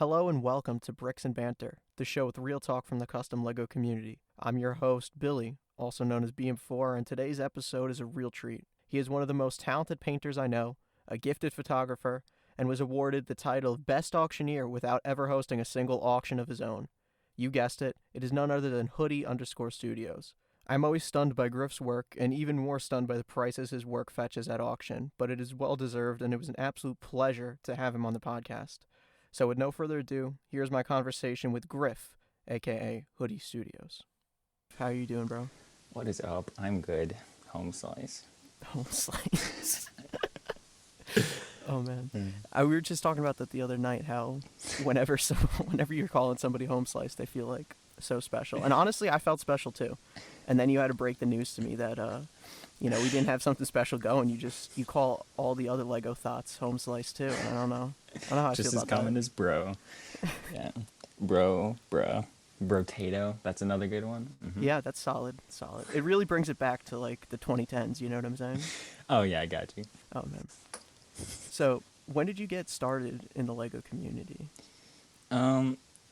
Hello and welcome to Bricks and Banter, the show with real talk from the custom LEGO community. I'm your host, Billy, also known as BM4, and today's episode is a real treat. He is one of the most talented painters I know, a gifted photographer, and was awarded the title of Best Auctioneer without ever hosting a single auction of his own. You guessed it is none other than Hoodie_Studios. I'm always stunned by Grif's work, and even more stunned by the prices his work fetches at auction, but it is well deserved, and it was an absolute pleasure to have him on the podcast. So with no further ado, here's my conversation with Grif, a.k.a. Hoodie Studios. How are you doing, bro? What is up? I'm good. Home slice. Home slice. Oh, man. We were just talking about that the other night, how whenever you're calling somebody home slice, they feel like so special. And honestly, I felt special too. And then you had to break the news to me that, we didn't have something special going. You call all the other Lego thoughts home slice too. And I don't know how I Just feel as about common that. as bro. Yeah. Brotato. That's another good one. Mm-hmm. Yeah, that's solid. It really brings it back to like the 2010s, you know what I'm saying? Oh, yeah, I got you. Oh, man. So, when did you get started in the Lego community?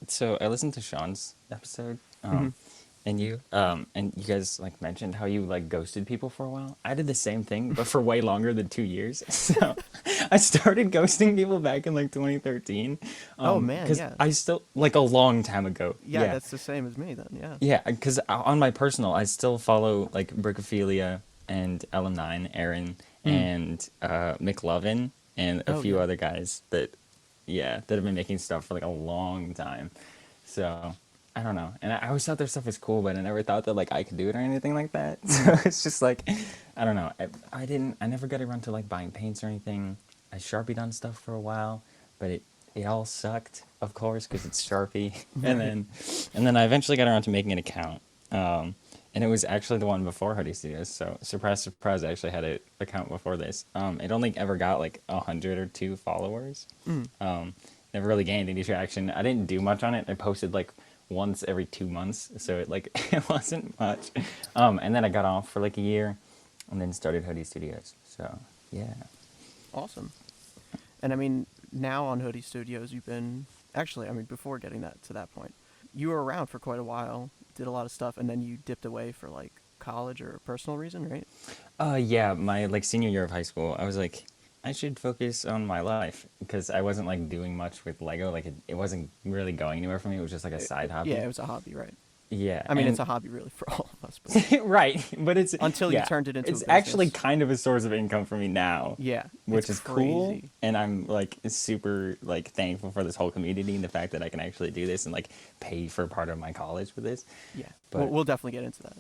So I listened to Sean's episode, and you guys like mentioned how you like ghosted people for a while. I did the same thing, but for way longer than 2 years. So I started ghosting people back in like 2013. Oh, man, because yeah. I still like a long time ago. Yeah, that's the same as me then, yeah. Yeah, because on my personal, I still follow like Brickophilia and LM9, Aaron, and McLovin, and a few other guys that have been making stuff for like a long time. So I don't know, and I always thought their stuff was cool, but I never thought that like I could do it or anything like that. So it's just like I don't know. I never got around to like buying paints or anything. I Sharpied on stuff for a while, but it all sucked, of course, because it's Sharpie. and then I eventually got around to making an account. And it was actually the one before Hoodie Studios. So surprise, surprise, I actually had an account before this. It only ever got like 100 or 2 followers. Never really gained any traction. I didn't do much on it. I posted like once every 2 months, so it wasn't much. And then I got off for like a year, and then started Hoodie Studios. So yeah. Awesome. And I mean, now on Hoodie Studios, you've been before getting to that point, you were around for quite a while, did a lot of stuff, and then you dipped away for like college or a personal reason, right? Yeah, my like senior year of high school, I was like, I should focus on my life because I wasn't like doing much with Lego. Like it wasn't really going anywhere for me. It was just like a side hobby. Yeah, it was a hobby, right? Yeah. I mean, it's a hobby really for all of us. But right, but it's until you turned it into a business. It's actually kind of a source of income for me now. Yeah, which is cool, crazy. and I'm like super like thankful for this whole community and the fact that I can actually do this and like pay for part of my college with this. Yeah, but we'll definitely get into that.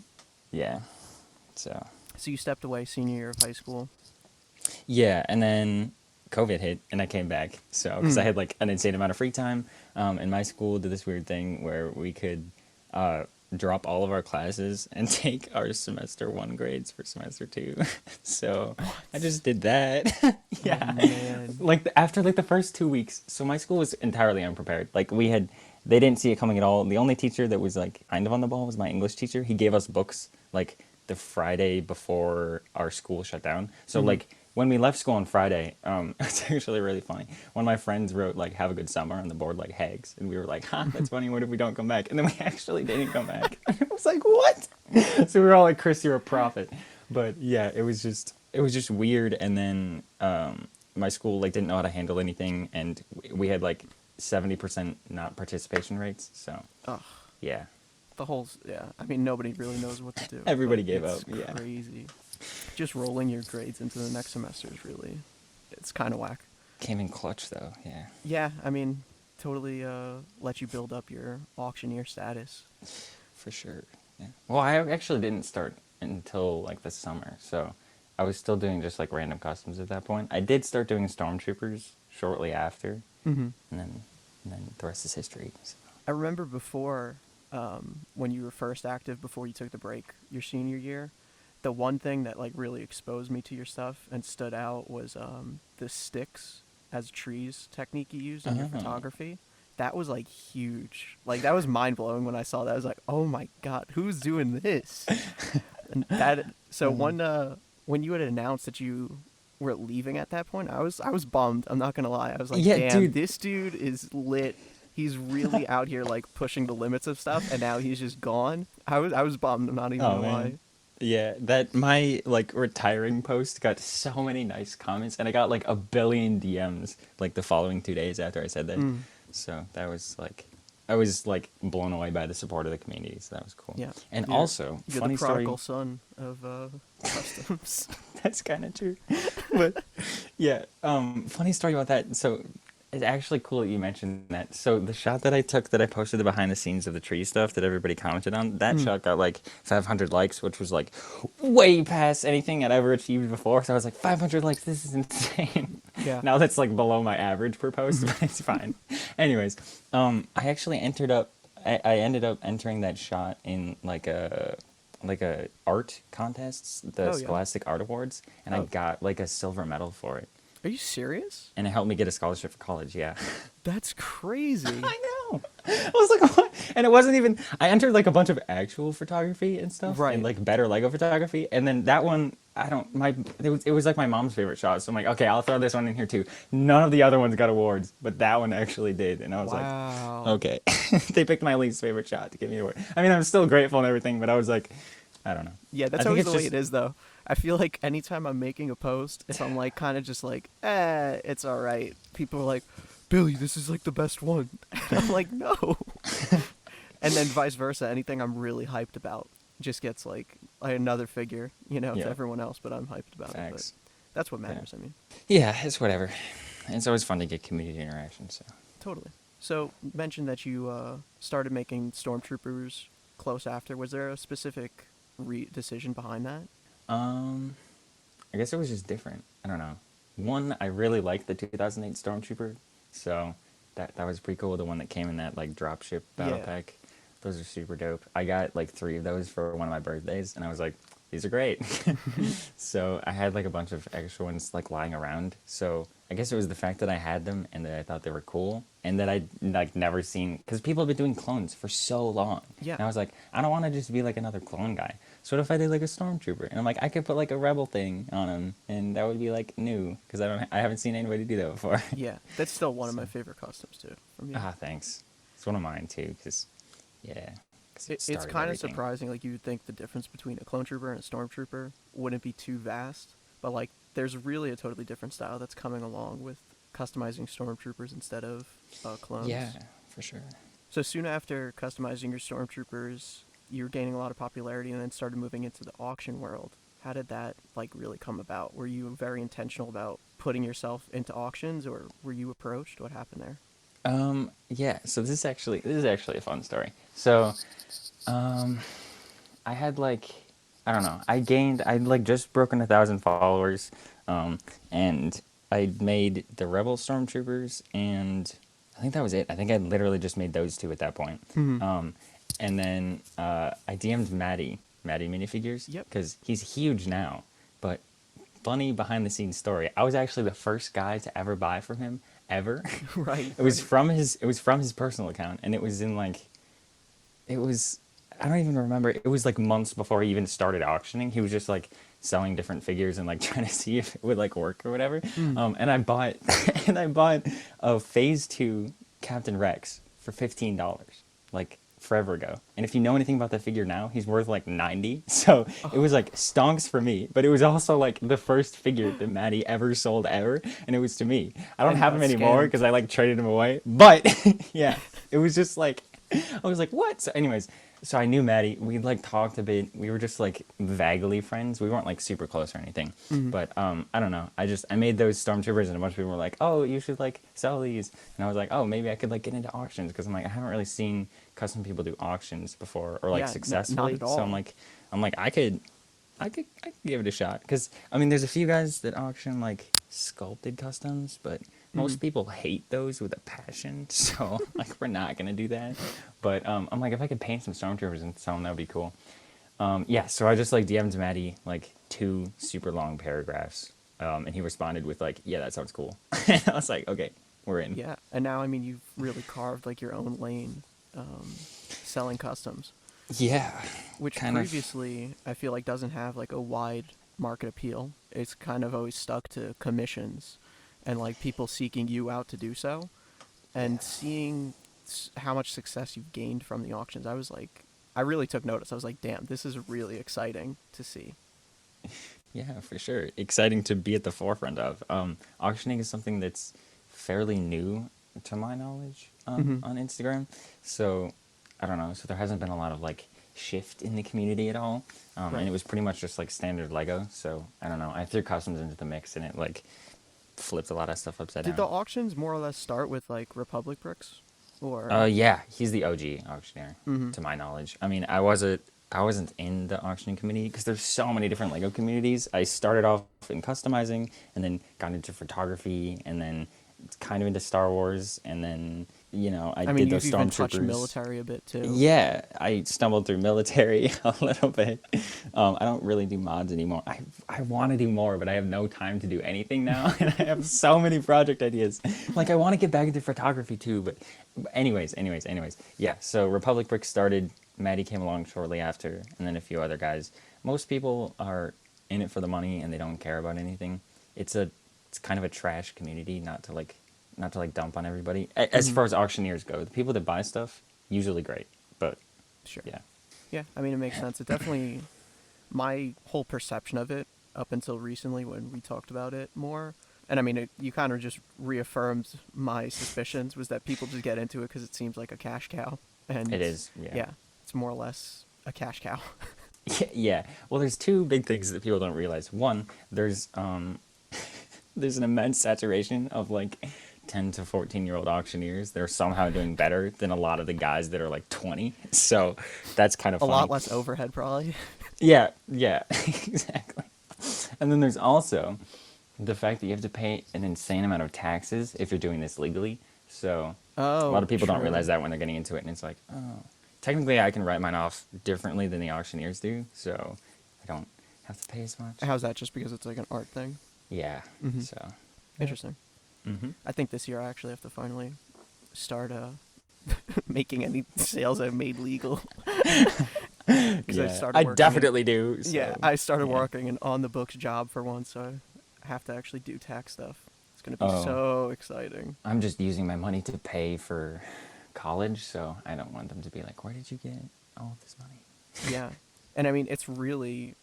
Yeah, so you stepped away senior year of high school. Yeah, and then COVID hit, and I came back. So because I had like an insane amount of free time, and my school did this weird thing where we could drop all of our classes and take our semester 1 grades for semester 2. So I just did that. Yeah. Oh, like after like the first 2 weeks. So my school was entirely unprepared. Like they didn't see it coming at all. The only teacher that was like kind of on the ball was my English teacher. He gave us books like the Friday before our school shut down. So like when we left school on Friday, it's actually really funny. One of my friends wrote like "Have a good summer" on the board like Hags, and we were like, "Ha, that's funny. What if we don't come back?" And then we actually didn't come back. I was like, "What?" So we were all like, "Chris, you're a prophet." But yeah, it was just weird. And then my school like didn't know how to handle anything, and we had like 70% not participation rates. So yeah, I mean, nobody really knows what to do. Everybody gave up. It's Yeah, crazy. Just rolling your grades into the next semester is it's kind of whack. came in clutch though. Yeah. Yeah, I mean, totally let you build up your auctioneer status. For sure. Yeah. Well, I actually didn't start until like the summer, so I was still doing just like random customs at that point. I did start doing Stormtroopers shortly after, and then the rest is history. So. I remember before, when you were first active, before you took the break your senior year, the one thing that like really exposed me to your stuff and stood out was the sticks as trees technique you used in your photography. That was like huge. Like that was mind blowing when I saw that. I was like, oh my god, who's doing this? And when you had announced that you were leaving at that point, I was bummed. I'm not gonna lie. I was like, damn, dude, this dude is lit He's really out here like pushing the limits of stuff, and now he's just gone. I was bummed. I'm not even Oh gonna lie. man. Yeah, that my like retiring post got so many nice comments, and I got like a billion DMs like the following 2 days after I said that. Mm, So that was like, I was like blown away by the support of the community. So that was cool. yeah. And You're also, you're the funny story. prodigal son of customs. That's kind of true. But yeah, funny story about that. So it's actually cool that you mentioned that. So the shot that I took, that I posted the behind the scenes of the tree stuff that everybody commented on, that Mm. shot got like 500 likes, which was like way past anything I'd ever achieved before. So I was like, 500 likes, this is insane. Yeah. Now that's like below my average per post, but it's fine. Anyways, I actually I ended up entering that shot in like a art contests, the Oh yeah. Scholastic Art Awards, and I Oh, got like a silver medal for it, are you serious? and it helped me get a scholarship for college. Yeah. That's crazy. I know. I was like, what? And it wasn't even. I entered like a bunch of actual photography and stuff, and Right. like better Lego photography, and then that one, I don't. It was like my mom's favorite shot, so I'm like, okay, I'll throw this one in here too. None of the other ones got awards, but that one actually did, and I was like, Wow. okay, they picked my least favorite shot to give me an award. I mean, I'm still grateful and everything, but I was like, I don't know. Yeah, I that's think always it's the way just it is, though. I feel like anytime I'm making a post, if I'm like kind of just like, it's all right, people are like, Billy, this is like the best one. And I'm like, no. And then vice versa, anything I'm really hyped about just gets like another figure, to Yeah. everyone else, but I'm hyped about it. Facts. But that's what matters, I mean. Yeah, it's whatever. It's always fun to get community interaction. So. Totally. So, you mentioned that you started making Stormtroopers close after. Was there a specific decision behind that? I guess it was just different. I don't know. One, I really liked the 2008 Stormtrooper, so that was pretty cool. The one that came in that like dropship battle Yeah. pack, those are super dope. I got like 3 of those for one of my birthdays, and I was like, these are great. So I had like a bunch of extra ones like lying around. So I guess it was the fact that I had them and that I thought they were cool, and that I'd like never seen, because people have been doing clones for so long. Yeah. And I was like, I don't want to just be like another clone guy. So what if I did like a stormtrooper? And I'm like, I could put like a rebel thing on him, and that would be like new, because I haven't seen anybody do that before. Yeah, that's still one of my So- favorite customs, too. From you. Ah, thanks. It's one of mine too, because yeah, 'cause it It's started kind of everything. surprising. Like, you would think the difference between a clone trooper and a stormtrooper wouldn't be too vast, but like, there's really a totally different style that's coming along with customizing stormtroopers instead of clones. Yeah, for sure. So soon after customizing your stormtroopers, you were gaining a lot of popularity, and then started moving into the auction world. How did that like really come about? Were you very intentional about putting yourself into auctions, or were you approached? What happened there? Yeah. So this is actually a fun story. So, I had like, I don't know. I'd like just broken 1,000 followers, and I'd made the Rebel Stormtroopers, and I think that was it. I think I literally just made those 2 at that point. Mhm. And then I DM'd Maddie minifigures, Yep. because he's huge now. But funny behind the scenes story, I was actually the first guy to ever buy from him ever. Right. It was right. from his personal account, and it was in like, it was, I don't even remember. It was like months before he even started auctioning. He was just like selling different figures and like trying to see if it would like work or whatever. And I bought and I bought a Phase 2 Captain Rex for $15, like forever ago. And if you know anything about that figure now, he's worth like 90. So it was like stonks for me, but it was also like the first figure that Maddie ever sold ever, and it was to me. I don't And have got him anymore scammed. because I like traded him away. But yeah, it was just like, I was like, what? So anyways, so I knew Maddie. We like talked a bit. We were just like vaguely friends. We weren't like super close or anything. Mhm. But I don't know. I made those stormtroopers, and a bunch of people were like, "Oh, you should like sell these." And I was like, "Oh, maybe I could like get into auctions," because I'm like, I haven't really seen custom people do auctions before, or like Yeah, not successfully. at So all. I'm like, I could give it a shot, because I mean, there's a few guys that auction like sculpted customs, but most Mhm. people hate those with a passion. So like, we're not gonna do that. But I'm like, if I could paint some stormtroopers and sell them, that would be cool. Yeah, so I just like DM'd Maddie like 2 super long paragraphs, and he responded with like, "Yeah, that sounds cool." And I was like, "Okay, we're in." Yeah, and now I mean you've really carved like your own lane, selling customs, Yeah, which kind of. previously I feel like doesn't have like a wide market appeal. It's kind of always stuck to commissions, and like people seeking you out to do so, and seeing how much success you've gained from the auctions. I was like, I really took notice. I was like, damn, this is really exciting to see. Yeah, for sure. Exciting to be at the forefront of. Auctioning is something that's fairly new to my knowledge Mm-hmm. on Instagram. So I don't know. So there hasn't been a lot of like shift in the community at all. And Right. it was pretty much just like standard Lego. So I don't know. I threw customs into the mix and it like flipped a lot of stuff upside Did the down. auctions more or less start with like Republic bricks, or? Yeah, he's the OG auctioneer, Mm-hmm. to my knowledge. I mean, I wasn't in the auctioning community because there's so many different Lego communities. I started off in customizing, and then got into photography, and then kind of into Star Wars, and then I I mean, did you've those even touched Stormtroopers. military a bit too. Yeah, I stumbled through military a little bit. I don't really do mods anymore. I want to do more, but I have no time to do anything now, and I have so many project ideas. Like I want to get back into photography too, but anyways. Yeah, so Republic Brick started. Maddie came along shortly after, and then a few other guys. Most people are in it for the money, and they don't care about anything. It's kind of a trash community, not to dump on everybody. As Mm-hmm. far as auctioneers go, the people that buy stuff usually great, but Sure. yeah, Yeah, I mean, it makes sense. It definitely, my whole perception of it up until recently when we talked about it more, and I mean, you kind of just reaffirmed my suspicions, was that people just get into it because it seems like a cash cow. And it is. Yeah. yeah, it's more or less a cash cow. Yeah. Well, there's two big things that people don't realize. One, there's an immense saturation of like 10 to 14-year-old auctioneers. They're somehow doing better than a lot of the guys that are like 20. So that's kind of A funny. lot less overhead, probably. Yeah, exactly. And then there's also the fact that you have to pay an insane amount of taxes if you're doing this legally. So a lot Oh, of people don't true. realize that when they're getting into it, and it's like, oh, technically I can write mine off differently than the auctioneers do, so I don't have to pay as much. How's that? Just because it's like an art thing? Yeah. Mm-hmm. So. Interesting. Mm-hmm. I think this year I actually have to finally start making any sales I've made legal. Because I Yeah, started I working definitely do. So, yeah, I started yeah. working an on the books job for once, so I have to actually do tax stuff. It's gonna be Oh. so exciting. I'm just using my money to pay for college, so I don't want them to be like, "Where did you get all of this money?" Yeah, and I mean it's really,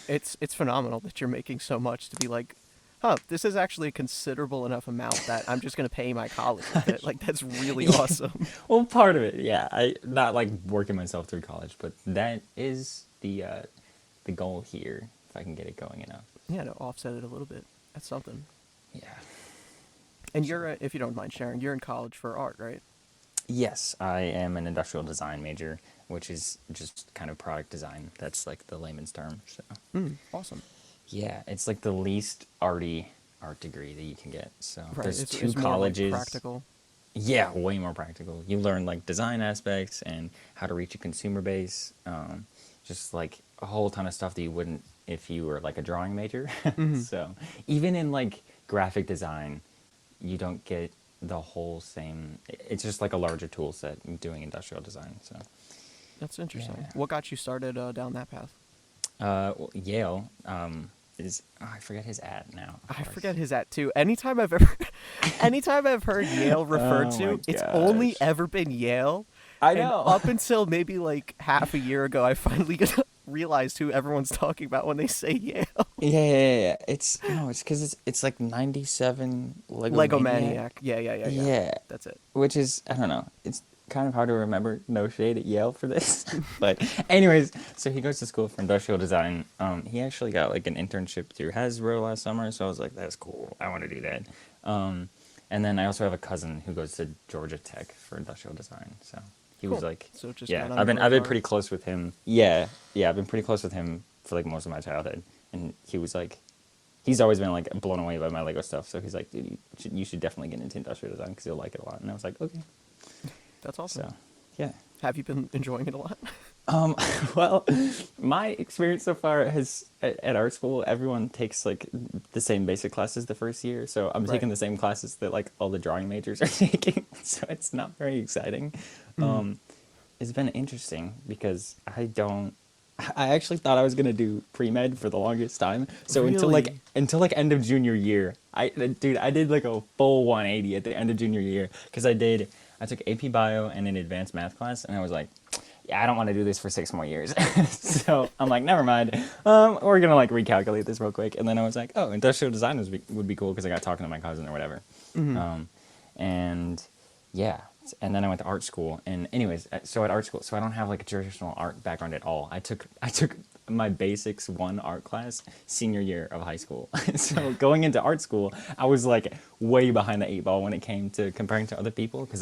it's phenomenal that you're making so much to be like, huh, this is actually a considerable enough amount that I'm just gonna pay my college with it. Like that's really Yeah. awesome. Well, part of it, yeah. I not like working myself through college, but that is the goal here. If I can get it going enough. Yeah, to offset it a little bit. That's something. Yeah. And you're, if you don't mind sharing, you're in college for art, right? Yes, I am an industrial design major, which is just kind of product design. That's like the layman's term. So Awesome. yeah, it's like the least arty art degree that you can get. So Right. there's two It's more like colleges. practical. Yeah, way more practical. You learn like design aspects and how to reach a consumer base. Just like a whole ton of stuff that you wouldn't if you were like a drawing major. Mm-hmm. So even in like graphic design, you don't get the whole same. It's just like a larger tool set in doing industrial design. So That's interesting. Yeah. What got you started down that path? well, Yale is I forget his ad now. Of I course. forget his at too. Anytime I've heard Yale referred Oh to, my it's only gosh. ever been Yale. I And know. up until maybe like half a year ago, I finally realized who everyone's talking about when they say Yale. Yeah. It's no, it's because it's like 97 Lego Maniac. Maniac. Yeah. Yeah, That's it. which is I don't know. It's kind of hard to remember. No shade at Yale for this, but anyways, so he goes to school for industrial design. He actually got like an internship through Hasbro last summer, so I was like, that's cool. I want to do that. And then I also have a cousin who goes to Georgia Tech for industrial design, so he was Cool. like, So it just yeah, got on I've your been radar. pretty close with him. Yeah, I've been pretty close with him for like most of my childhood, and he was like. He's always been like blown away by my Lego stuff, so he's like, "Dude, you should definitely get into industrial design because you'll like it a lot." And I was like, "Okay." That's awesome. So, yeah. Have you been enjoying it a lot? Well, my experience so far has at art school, everyone takes like the same basic classes the first year, so I'm Right. taking the same classes that like all the drawing majors are taking, so it's not very exciting. It's been interesting because I actually thought I was gonna do pre-med for the longest time. So Really? until like end of junior year, I did like a full 180 at the end of junior year because I did I took AP Bio and an advanced math class, and I was like, yeah, I don't want to do this for 6 more years. So I'm like, never mind. We're gonna like recalculate this real quick. And then I was like, oh, industrial design would be cool because I got talking to my cousin or whatever. And yeah, and then I went to art school. And anyways, so at art school, so I don't have like a traditional art background at all. I took my basics 1 art class senior year of high school. So going into art school, I was like way behind the 8 ball when it came to comparing to other people because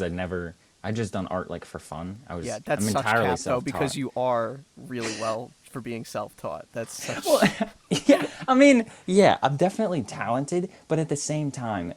I just done art like for fun. Yeah, that's I'm such entirely cap though, self-taught. because you are really well for being self-taught. That's such. Well, yeah, I mean, yeah, I'm definitely talented, but at the same time,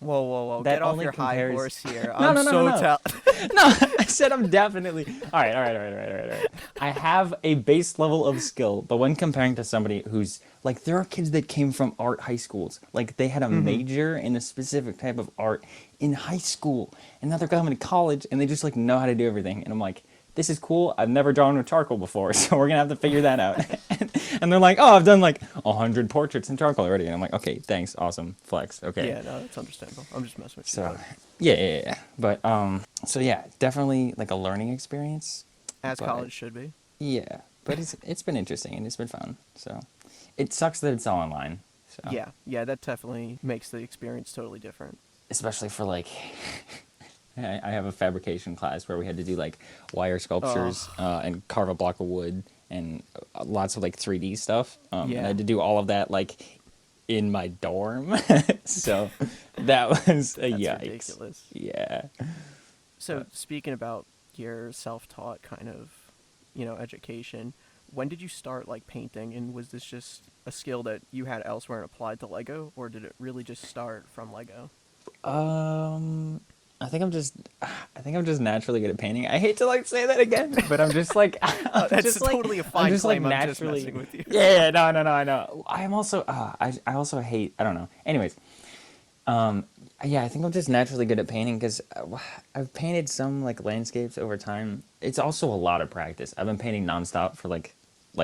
Whoa, whoa, whoa! that Get off only your high compares. horse here. No, I'm no, no, so no, no. talented. No, I said I'm definitely. All right, all right, all right, all right, all right, all right. I have a base level of skill, but when comparing to somebody who's like, there are kids that came from art high schools. Like, they had a major in a specific type of art in high school, and now they're coming to college, and they just like know how to do everything. And I'm like, this is cool. I've never drawn with charcoal before, so we're gonna have to figure that out. And they're like, oh, I've done like 100 portraits in charcoal already. And I'm like, okay, thanks, awesome, flex, okay. Yeah, no, that's understandable. I'm just messing with you. So, yeah. But, so yeah, definitely like a learning experience. As but, college should be. Yeah, but it's been interesting and it's been fun. So, it sucks that it's all online. So. Yeah, that definitely makes the experience totally different. Especially for like, I have a fabrication class where we had to do like wire sculptures and carve a block of wood and lots of like 3D stuff. And I had to do all of that like in my dorm. So that was a yikes. Ridiculous. Yeah. So speaking about your self-taught kind of, education, when did you start like painting, and was this just a skill that you had elsewhere and applied to Lego, or did it really just start from Lego? I think I'm just naturally good at painting. I hate to like say that again, but I'm just like that's just, totally like, a fine I'm just claim. like I'm naturally. just messing with you. Yeah, no, I know. I'm also I also hate. I don't know. Anyways, yeah, I think I'm just naturally good at painting because I've painted some like landscapes over time. It's also a lot of practice. I've been painting nonstop for like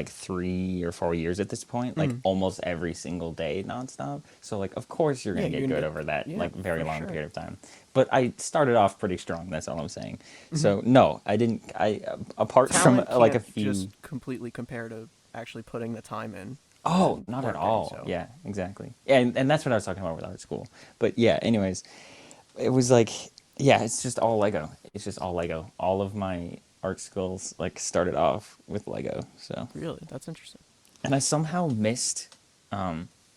3 or 4 years at this point, like almost every single day nonstop. So like, of course you're gonna get good over that like very long period of time. But I started off pretty strong. That's all I'm saying. So no, I didn't. Apart Talent from like a can't few. just completely compare to actually putting the time in. Oh, not at working, all. so. Yeah, exactly. Yeah, and that's what I was talking about with art school. But yeah, anyways, it was like, yeah, it's just all Lego. It's just all Lego. All of my art skills like started off with Lego. So Really, that's interesting. and I somehow missed.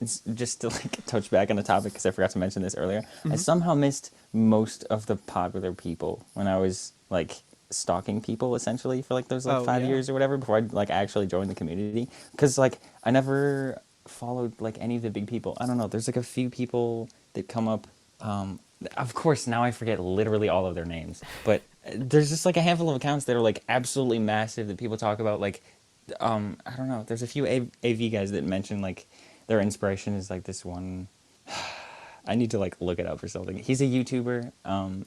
It's just to like touch back on the topic because I forgot to mention this earlier. I somehow missed most of the popular people when I was like stalking people essentially for like those like 5 years or whatever before I like actually joined the community, because like I never followed like any of the big people. I don't know, there's like a few people that come up, of course now I forget literally all of their names, but there's just like a handful of accounts that are like absolutely massive that people talk about. Like I don't know, there's a few AV guys that mention like their inspiration is like this one. I need to like look it up or something. He's a YouTuber, and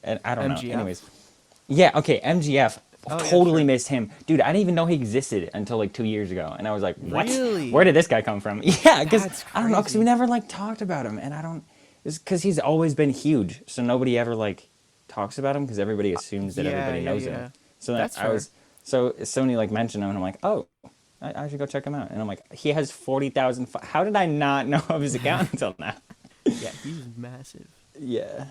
I don't MGF. know. Anyways, yeah, okay, MGF. Oh, yeah, Totally sure. missed him, dude. I didn't even know he existed until like 2 years ago, and I was like, "What? Really? Where did this guy come from?" Yeah, because That's I don't know, because we crazy. never like talked about him, and I don't. It's because he's always been huge, so nobody ever like talks about him because everybody assumes that everybody knows him. So That's I was so Sony like mentioned him, and I'm like, "Oh, I should go check him out." And I'm like, he has 40,000. How did I not know of his account until now? Yeah, he's massive. Yeah.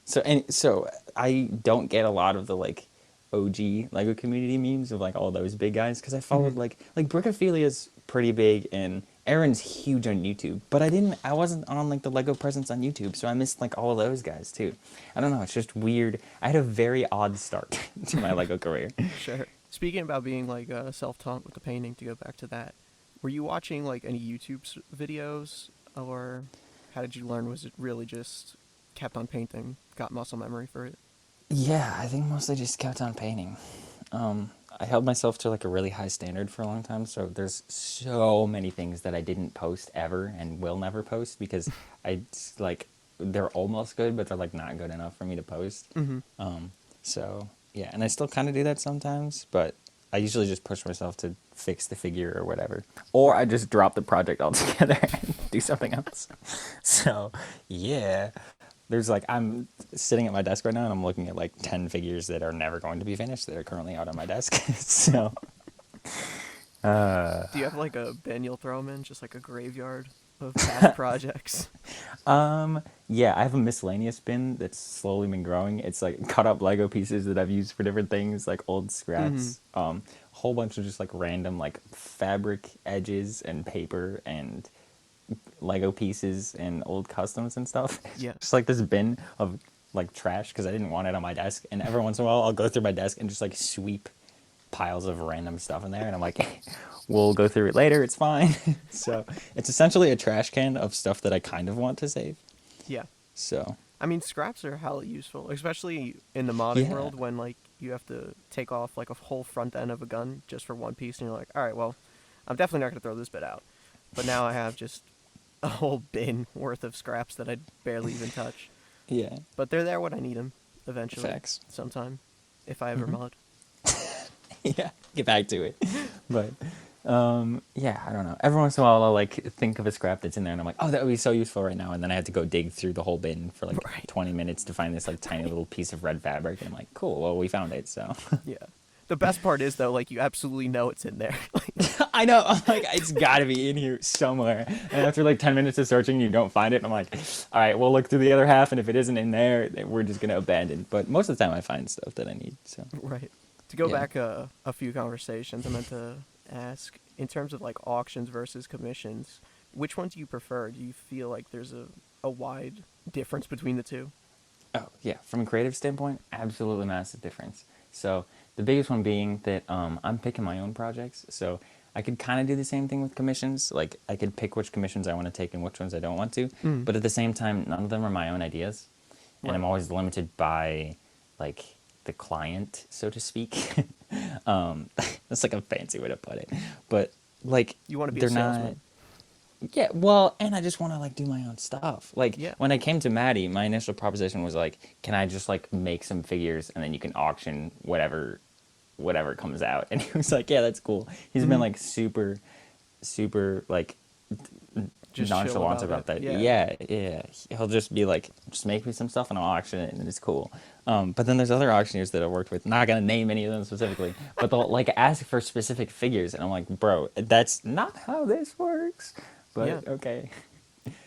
So I don't get a lot of the like OG Lego community memes of like all those big guys because I followed like Brickophilia's pretty big and Aaron's huge on YouTube, but I wasn't on like the Lego presence on YouTube, so I missed like all of those guys too. I don't know, it's just weird. I had a very odd start to my Lego career. Sure. Speaking about being like self-taught with the painting, to go back to that, were you watching like any YouTube videos, or how did you learn? Was it really just kept on painting, got muscle memory for it? Yeah, I think mostly just kept on painting. I held myself to like a really high standard for a long time, so there's so many things that I didn't post ever and will never post because they're almost good, but they're like not good enough for me to post. So yeah, and I still kind of do that sometimes, but I usually just push myself to fix the figure or whatever, or I just drop the project altogether and do something else. So yeah. there's like I'm sitting at my desk right now and I'm looking at like 10 figures that are never going to be finished that are currently out on my desk. So Do you have like a bin you'll throw them in, just like a graveyard of past projects? yeah, I have a miscellaneous bin that's slowly been growing. It's like cut up Lego pieces that I've used for different things, like old Mm-hmm. scraps, a whole bunch of just like random like fabric edges and paper and Lego pieces and old customs and stuff. It's Yeah. just like this bin of like trash because I didn't want it on my desk. And every once in a while, I'll go through my desk and just like sweep piles of random stuff in there. And I'm like, we'll go through it later. It's fine. So it's essentially a trash can of stuff that I kind of want to save. Yeah. So I mean, scraps are hella useful, especially in the modding yeah, world when like you have to take off like a whole front end of a gun just for one piece, and you're like, all right, well, I'm definitely not gonna throw this bit out. But now I have just a whole bin worth of scraps that I barely even touch. yeah, But they're there when I need them eventually, facts. sometime, if I ever mod. Yeah, get back to it. But yeah, I don't know. Every once in a while, I'll like think of a scrap that's in there, and I'm like, oh, that would be so useful right now. And then I had to go dig through the whole bin for like Right. 20 minutes to find this like tiny little piece of red fabric. And I'm like, cool, well, we found it. So Yeah. The best part is though, like you absolutely know it's in there. I know, I'm like, it's got to be in here somewhere. And after like 10 minutes of searching, you don't find it. And I'm like, all right, we'll look through the other half, and if it isn't in there, then we're just gonna abandon. But most of the time, I find stuff that I need. So Right. To go yeah. back a few conversations, I meant to ask, in terms of like auctions versus commissions, which one do you prefer? Do you feel like there's a wide difference between the two? Oh, yeah. From a creative standpoint, absolutely massive difference. So the biggest one being that I'm picking my own projects. So I could kind of do the same thing with commissions. Like I could pick which commissions I want to take and which ones I don't want to. Mm. But at the same time, none of them are my own ideas, and I'm Right. always limited by like the client, so to speak. That's like a fancy way to put it. But like You want to be a they're not. salesman. Yeah, well, and I just want to like do my own stuff. Like Yeah. when I came to Maddie, my initial proposition was like, can I just like make some figures and then you can auction whatever comes out. And he was like, yeah, that's cool. He's been Hmm. like super like Just chill nonchalant about about it. that. Yeah. Yeah, yeah. He'll just be like, just make me some stuff and I'll auction it and it's cool. But then there's other auctioneers that I worked with. Not gonna name any of them specifically, but they'll like ask for specific figures, and I'm like, bro, that's not how this works. But Yeah. okay.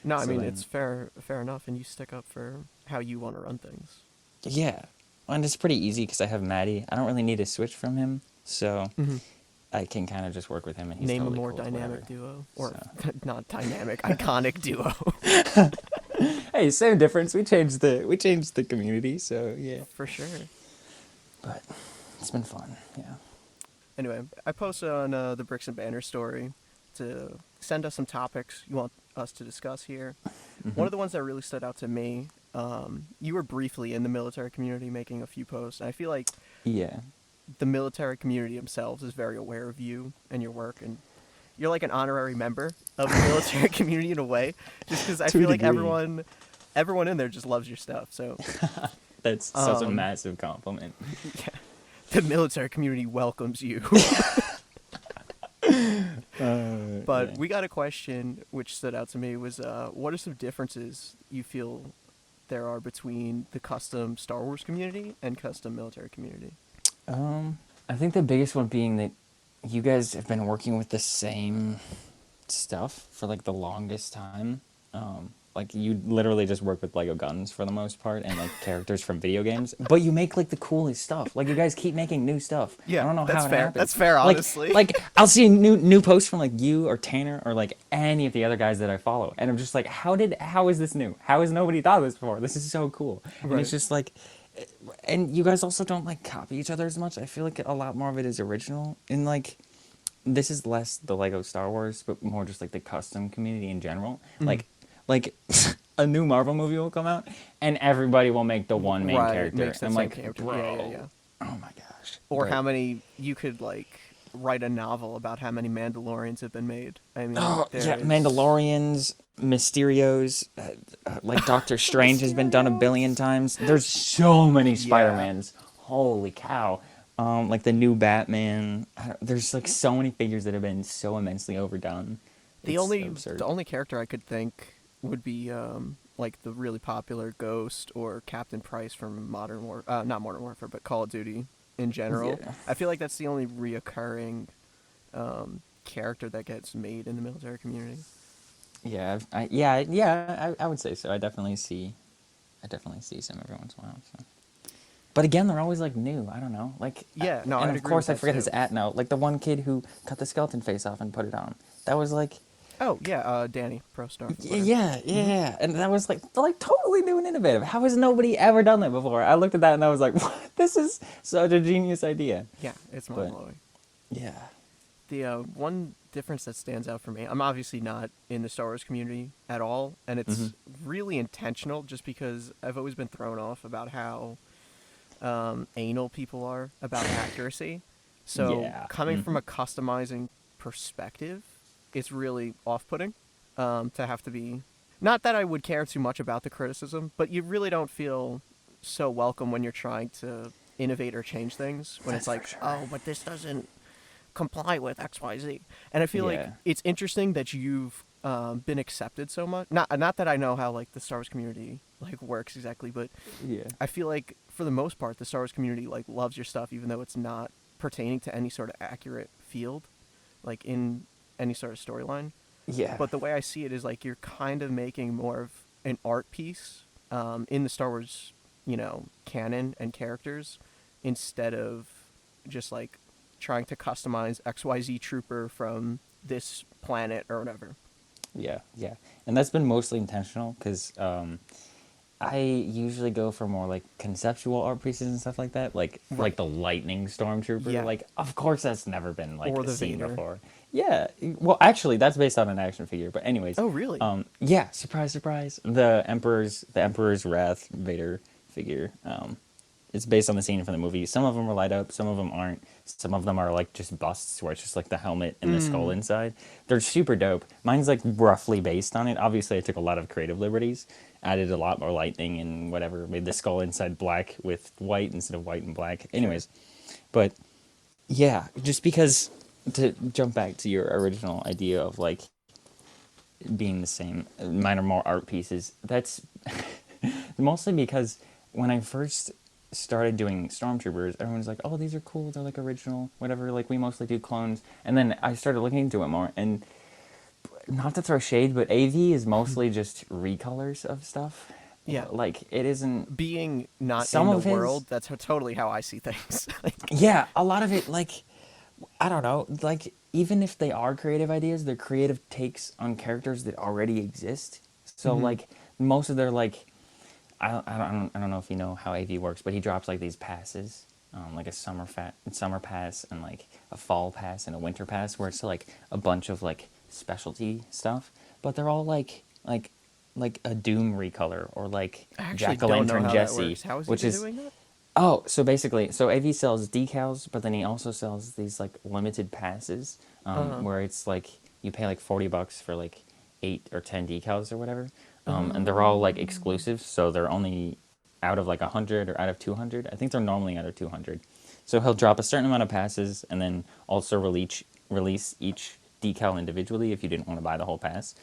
No, I So mean then, it's fair enough, and you stick up for how you want to run things. yeah, and it's pretty easy because I have Maddie. I don't really need to switch from him, so Hmm. I can kind of just work with him, and he's Name a totally more cool with dynamic whatever. duo, or So not dynamic, iconic duo. hey, same difference. We changed the community, so yeah. For sure. But it's been fun. Yeah. Anyway, I posted on the Bricks and Banner story to send us some topics you want us to discuss here. One of the ones that really stood out to me, you were briefly in the military community making a few posts, and I feel like Yeah. the military community themselves is very aware of you and your work, and you're like an honorary member of the military community in a way, just because I To a feel like degree. everyone in there just loves your stuff. So That's such a um, massive compliment. yeah, the military community welcomes you. But Yeah. we got a question which stood out to me was, what are some differences you feel there are between the custom Star Wars community and custom military community? I think the biggest one being that you guys have been working with the same stuff for like the longest time. Like you literally just work with Lego guns for the most part and like characters from video games, but you make like the coolest stuff. Like you guys keep making new stuff. I Yeah, don't know that's how it fair. happens. That's fair, Like honestly. like I'll see a new post from like you or Tanner or like any of the other guys that I follow, and I'm just like, how is this new? How has nobody thought of this before? This is so cool. And it's Right. just like, and you guys also don't like copy each other as much. I feel like a lot more of it is original. And like this is less the Lego Star Wars, but more just like the custom community in general. Mhm. Like a new Marvel movie will come out and everybody will make the one main Right, character. makes And that I'm same like, character. bro, Yeah, yeah, yeah. oh my gosh. Or But how many you could like write a novel about how many Mandalorians have been made. I mean, oh yeah, there's Mandalorians, Mysterios, like Doctor Strange has been done a billion times. There's so many yeah. Spider-Mans. Holy cow. Like the new Batman. There's like so many figures that have been so immensely overdone. The It's only absurd. the only character I could think would be like the really popular Ghost or Captain Price from not Modern Warfare, but Call of Duty in general. Yeah. I feel like that's the only reoccurring character that gets made in the military community. Yeah, I would say so. I definitely see some every once in a while. So. But again, they're always like new. I don't know. Like, Yeah, no, and I'd of agree with course I that forget his too. at now. Like the one kid who cut the skeleton face off and put it on. That was like, Oh yeah, Danny Pro Star Player. yeah, Hmm. yeah, and that was like totally new and innovative. How has nobody ever done that before? I looked at that and I was like, what? This is such a genius idea. Yeah, it's mind But blowing. yeah, The one difference that stands out for me, I'm obviously not in the Star Wars community at all, and hmm, it's really intentional just because I've always been thrown off about how anal people are about accuracy. So yeah, coming from hmm, a customizing perspective, it's really off-putting to have to be. Not that I would care too much about the criticism, but you really don't feel so welcome when you're trying to innovate or change things. When it's that's for like, sure. oh, but this doesn't comply with XYZ. And I feel like Yeah, it's interesting that you've been accepted so much. Not that I know how like the Star Wars community like works exactly, but yeah, I feel like for the most part the Star Wars community like loves your stuff even though it's not pertaining to any sort of accurate field, like in any sort of storyline. yeah, But the way I see it is like you're kind of making more of an art piece in the Star Wars, canon and characters instead of just like trying to customize XYZ trooper from this planet or whatever. yeah, yeah. And that's been mostly intentional because I usually go for more like conceptual art pieces and stuff like that, like Right. the lightning stormtrooper. Yeah. Like, of course, that's never been like Or the seen Vader. before. Yeah, well, actually, that's based on an action figure. But anyways, Oh, really? yeah, surprise, surprise. The Emperor's Wrath Vader figure. It's based on the scene from the movie. Some of them are light up, some of them aren't. Some of them are like just busts where it's just like the helmet and the skull Mm. inside. They're super dope. Mine's like roughly based on it. Obviously, I took a lot of creative liberties, added a lot more lightning and whatever, made the skull inside black with white instead of white and black. Sure. Anyways, but yeah, just because to jump back to your original idea of like being the same, mine are more art pieces. That's mostly because when I first started doing Stormtroopers, everyone's like, "Oh, these are cool. They're like original, whatever." Like we mostly do clones, and then I started looking into it more. And not to throw shade, but AV is mostly just recolors of stuff. Yeah. Like it isn't. Being not Some in the of his, world, that's totally how I see things. Like, yeah, a lot of it. Like I don't know. Like even if they are creative ideas, they're creative takes on characters that already exist. So mhm. like most of their like I don't know if you know how AV works, but he drops like these passes, like a summer pass and like a fall pass and a winter pass, where it's like a bunch of like specialty stuff, but they're all like a Doom recolor or like I actually Jack o' don't know Lantern how that Jesse, works. How has he which been is doing that? so AV sells decals, but then he also sells these like limited passes, Uh-huh. where it's like you pay like $40 for like 8 or 10 decals or whatever, and they're all like Um, exclusive, so they're only out of like 100 or out of 200. I think they're normally out of 200. So he'll drop a certain amount of passes and then also release each decal individually if you didn't want to buy the whole pass.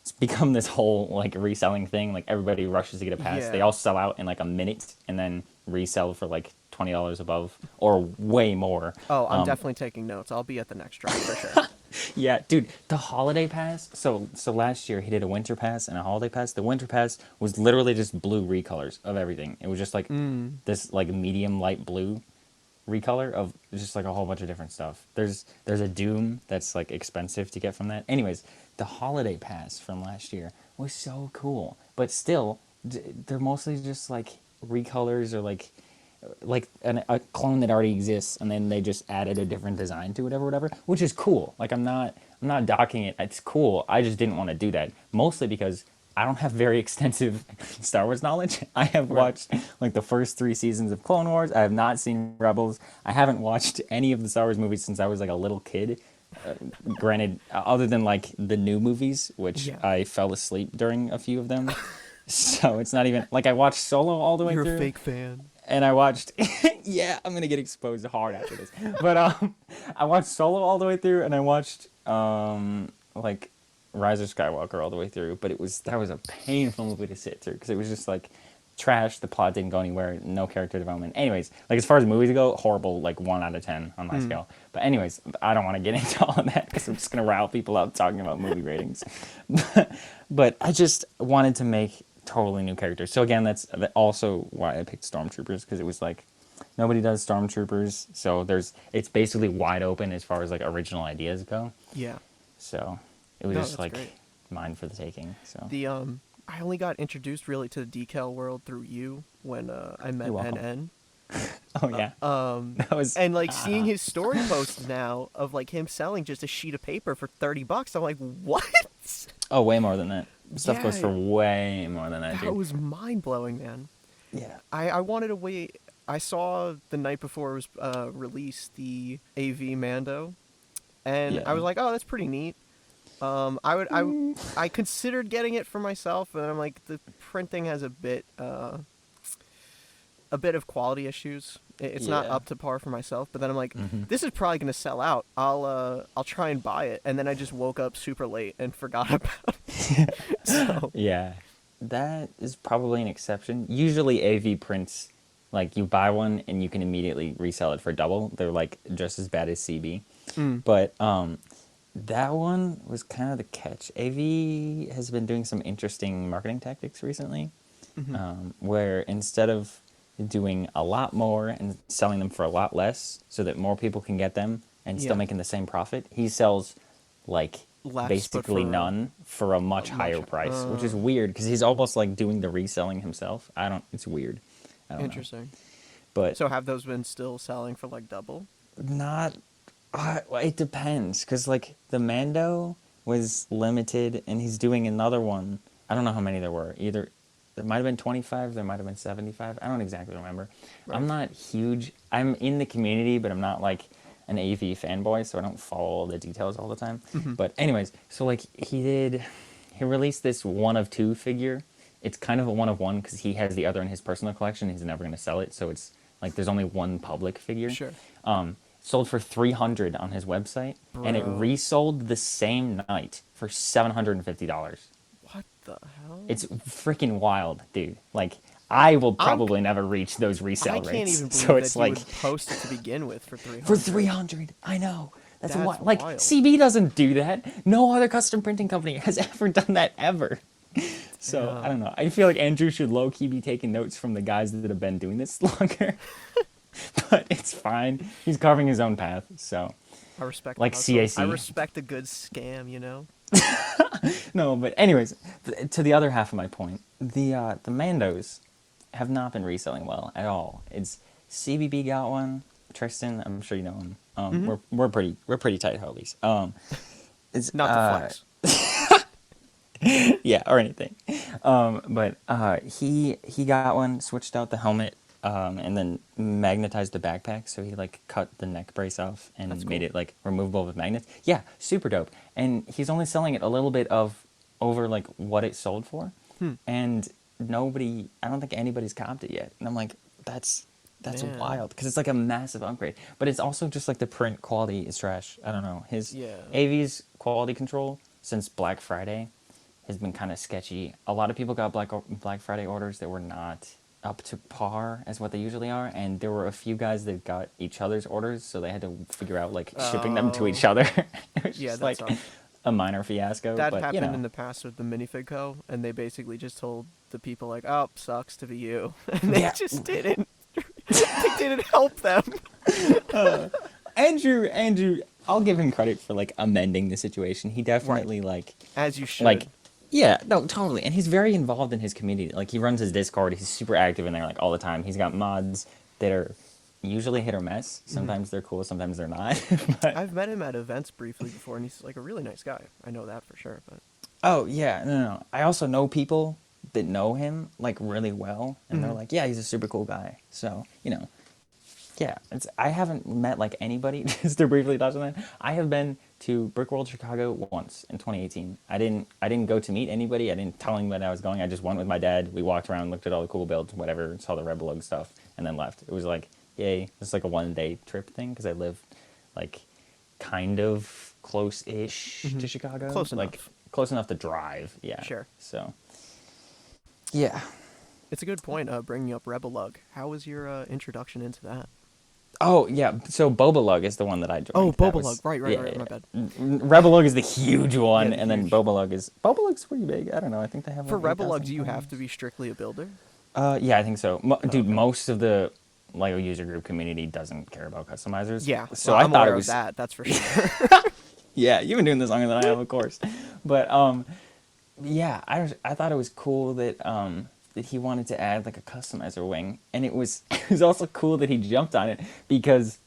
It's become this whole like reselling thing. Like everybody rushes to get a pass. They yeah. all sell out in like a minute and then resell for like $20 above or way more. Oh, I'm Um, definitely taking notes. I'll be at the next drop for sure. yeah, dude, the holiday pass. So last year he did a winter pass and a holiday pass. The winter pass was literally just blue recolors of everything. It was just like Mm. this like medium light blue recolor of just like a whole bunch of different stuff. There's a Doom that's like expensive to get from that. Anyways, the holiday pass from last year was so cool, but still they're mostly just like recolors or like a clone that already exists, and then they just added a different design to it or whatever, which is cool. Like I'm not docking it. It's cool. I just didn't want to do that, mostly because I don't have very extensive Star Wars knowledge. I have Right. watched like the first 3 seasons of Clone Wars. I have not seen Rebels. I haven't watched any of the Star Wars movies since I was like a little kid. Granted, other than like the new movies, which Yeah. I fell asleep during a few of them. So it's not even like I watched Solo all the way You're a through, fake fan. and I watched. Yeah, I'm gonna get exposed hard after this. But I watched Solo all the way through, and I watched like Rise of Skywalker all the way through, but that was a painful movie to sit through because it was just like trash. The plot didn't go anywhere. No character development. Anyways, like as far as movies go, horrible. Like 1 out of 10 on my scale. But anyways, I don't want to get into all of that because I'm just gonna rile people up talking about movie ratings. But I just wanted to make totally new characters. So again, that's also why I picked Stormtroopers because it was like nobody does Stormtroopers, so it's basically wide open as far as like original ideas go. Yeah. So it was No, just that's like great. mine for the taking. So The I only got introduced really to the decal world through you when I met you're welcome. NN. Oh yeah, that was And like seeing his story posts now of like him selling just a sheet of paper for $30, I'm like, what? oh way more than that. Stuff goes Yeah. for way more than that, That dude. was mind blowing, man. Yeah. I wanted to wait. I saw the night before it was released the AV Mando, and I Yeah. was like, oh, that's pretty neat. I considered getting it for myself, and I'm like, the printing has a bit of quality issues. It's not Yeah. up to par for myself. But then I'm like, Mhm. this is probably gonna sell out. I'll try and buy it, and then I just woke up super late and forgot about it. So Yeah. That is probably an exception. Usually AV prints, like you buy one and you can immediately resell it for double. They're like just as bad as CB. But that one was kind of the catch. AV has been doing some interesting marketing tactics recently, where instead of doing a lot more and selling them for a lot less so that more people can get them and still yeah, making the same profit, he sells like less, but basically for none for a much much. higher price, which is weird because he's almost like doing the reselling himself. It's weird. I don't know. Interesting. But So have those been still selling for like double? not well, it depends because like the Mando was limited and he's doing another one. I don't know how many there were. Either there might have been 25, there might have been 75. I don't exactly remember. Right. I'm not huge. I'm in the community, but I'm not like an AV fanboy, so I don't follow all the details all the time. But anyways, so like he released this 1 of 2 figure. It's kind of a 1 of 1 because he has the other in his personal collection. He's never going to sell it, so it's like there's only one public figure. Sure. Sold for $300 on his website, and it Bro. resold the same night for $750. What the hell? It's freaking wild, dude. Like I will probably never reach those resale I rates. can't even believe So it's that like you would post it to begin with for 300. for 300. I know. That's That's wild. Like wild. CB doesn't do that. No other custom printing company has ever done that ever. So Yeah. I don't know. I feel like Andrew should low key be taking notes from the guys that have been doing this longer. But it's fine. He's carving his own path. So I respect like the hustle. CAC. I respect a good scam, you know? No, but anyways, to the other half of my point, the Mandos have not been reselling well at all. It's CBB got one. Tristan, I'm sure you know him. We're pretty tight homies. It's Not the flex. yeah, or anything. But he got one, switched out the helmet, and then magnetized the backpack. So he like cut the neck brace off and That's made cool. it like removable with magnets. Yeah, super dope. And he's only selling it a little bit of over like what it sold for, and I don't think anybody's copped it yet. And I'm like, that's Man. wild because it's like a massive upgrade. But it's also just like the print quality is trash. I don't know. His Yeah. AV's quality control since Black Friday has been kind of sketchy. A lot of people got Black Friday orders that were not up to par as what they usually are, and there were a few guys that got each other's orders, so they had to figure out like shipping them to each other. It was Yeah, just that's like tough. a minor fiasco. That but happened you know, in the past with the Minifig Co. And they basically just told the people like, "Oh, sucks to be you," and they Yeah. just didn't. They didn't help them. Andrew, I'll give him credit for like amending the situation. He definitely like As you should. like yeah, no, totally. And he's very involved in his community. Like he runs his Discord. He's super active in there like all the time. He's got mods that are usually hit or miss. Sometimes they're cool, sometimes they're not. But I've met him at events briefly before, and he's like a really nice guy. I know that for sure. But oh yeah, no. I also know people that know him like really well, and they're like, yeah, he's a super cool guy. So yeah, I haven't met like anybody. Just to briefly touch on that, I have been to Brick World Chicago once in 2018. I didn't go to meet anybody. I didn't tell anybody I was going. I just went with my dad. We walked around, looked at all the cool builds, whatever, saw the Rebel Lug stuff, and then left. It was like, yay, it's like a 1-day trip thing because I live like kind of close-ish to Chicago. Close like enough. close enough to drive. Yeah. Sure. So, yeah. It's a good point, bringing up Rebel Lug. How was your introduction into that? Oh yeah, so Boba Lug is the one that I Oh, joined. That Boba Lug. was Right, yeah, my bad. Rebel Lug is the huge Yeah, one, the and then huge. Boba Lug's pretty big. I don't know. I think they have For like Rebel Lug, 8,000 do you have to followers. be strictly a builder? Yeah, I think so. Oh, Dude, okay. most of the Lego user group community doesn't care about customizers. Yeah, So well, I I'm thought it aware of was that. That's for sure. yeah. You've been doing this longer than I have, of course. But yeah, I thought it was cool that he wanted to add like a customizer wing, and it was it was also cool that he jumped on it because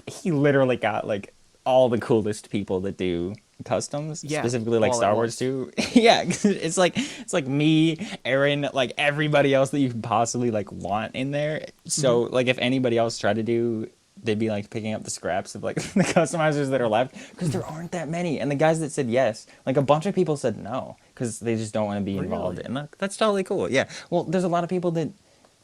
he literally got like all the coolest people that do customs, Yeah, specifically like all at Star Wars once. too. Yeah, it's like me, Aaron, like everybody else that you can possibly like want in there. So like if anybody else tried to do, they'd be like picking up the scraps of like the customizers that are left because there aren't that many. And the guys that said yes, like a bunch of people said no because they just don't want to be involved. Really? And that's totally cool. Yeah. Well, there's a lot of people that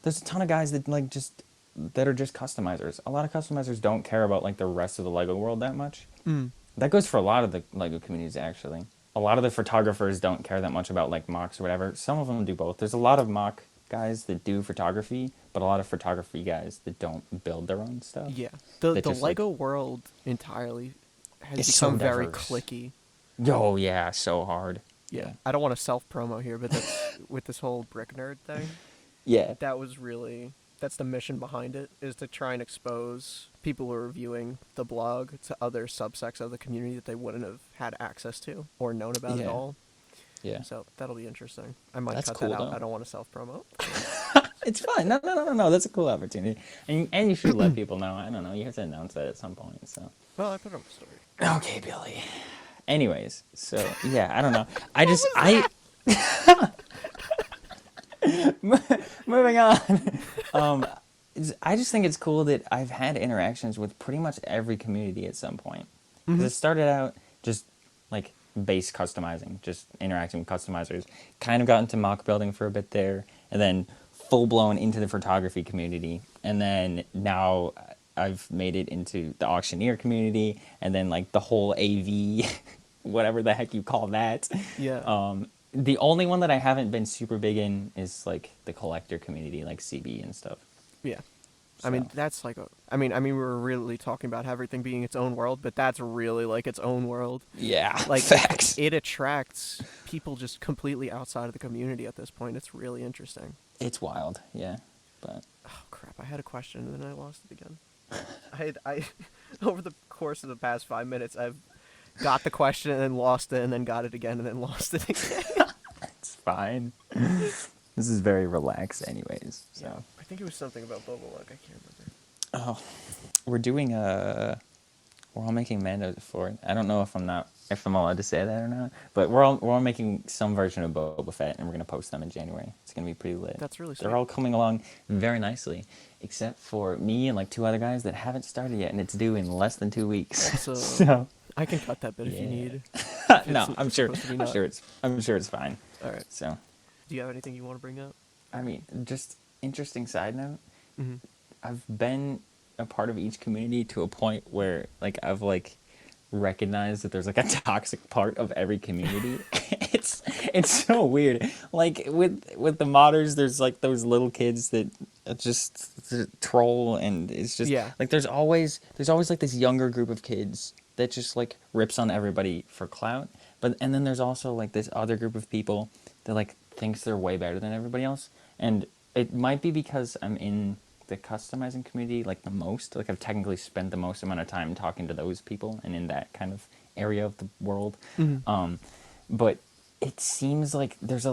there's a ton of guys that like just that are just customizers. A lot of customizers don't care about like the rest of the Lego world that much. Mm. That goes for a lot of the Lego communities actually. A lot of the photographers don't care that much about like mocks or whatever. Some of them do both. There's a lot of mock guys that do photography, but a lot of photography guys that don't build their own stuff. Yeah, the That just Lego world entirely has it's so become very diverse. cliquey. Oh yeah, so hard. Yeah, I don't want to self promo here, but that's with this whole brick nerd thing. Yeah. That was really that's the mission behind it, is to try and expose people who are reviewing the blog to other subsects of the community that they wouldn't have had access to or known about at Yeah. all. Yeah. So that'll be interesting. I might That's cut cool, that out. though. I don't want to self promote. It's fine. No. That's a cool opportunity. And you should let people know. I don't know. You have to announce that at some point. So. Well, I put it on the story. Okay, Billy. Anyways, so yeah, I don't know. Moving on. I just think it's cool that I've had interactions with pretty much every community at some point. Because it started out just like base customizing, just interacting with customizers. Kind of got into mock building for a bit there, and then full blown into the photography community, and then now I've made it into the auctioneer community, and then like the whole AV, whatever the heck you call that. Yeah. The only one that I haven't been super big in is like the collector community, like CB and stuff. Yeah. So. I mean, that's like we were really talking about everything being its own world, but that's really like its own world. Yeah, Like facts. it attracts people just completely outside of the community at this point. It's really interesting. It's wild, yeah, but Oh crap! I had a question and then I lost it again. I over the course of the past 5 minutes, I've got the question and then lost it and then got it again and then lost it again. it's fine. This is very relaxed, anyways. So. Yeah, I think it was something about Boba Luck. I can't remember. Oh, we're all making Mandos for it. I don't know if I'm allowed to say that or not, but we're all making some version of Boba Fett, and we're gonna post them in January. It's gonna be pretty lit. That's really sweet. They're all coming along very nicely, except for me and like 2 other guys that haven't started yet, and it's due in less than 2 weeks. So I can cut that bit if you Yeah. need. no, I'm sure. supposed to be I'm not. sure it's fine. All right. So, Do you have anything you want to bring up? I mean, just interesting side note. Mm-hmm. I've been a part of each community to a point where like I've like recognized that there's like a toxic part of every community. it's so weird. Like with the modders, there's like those little kids that just troll, and it's just like there's always like this younger group of kids that just like rips on everybody for clout. And then there's also like this other group of people that like thinks they're way better than everybody else. And it might be because I'm in the customizing community like the most. Like I've technically spent the most amount of time talking to those people and in that kind of area of the world. Mm-hmm. But it seems like there's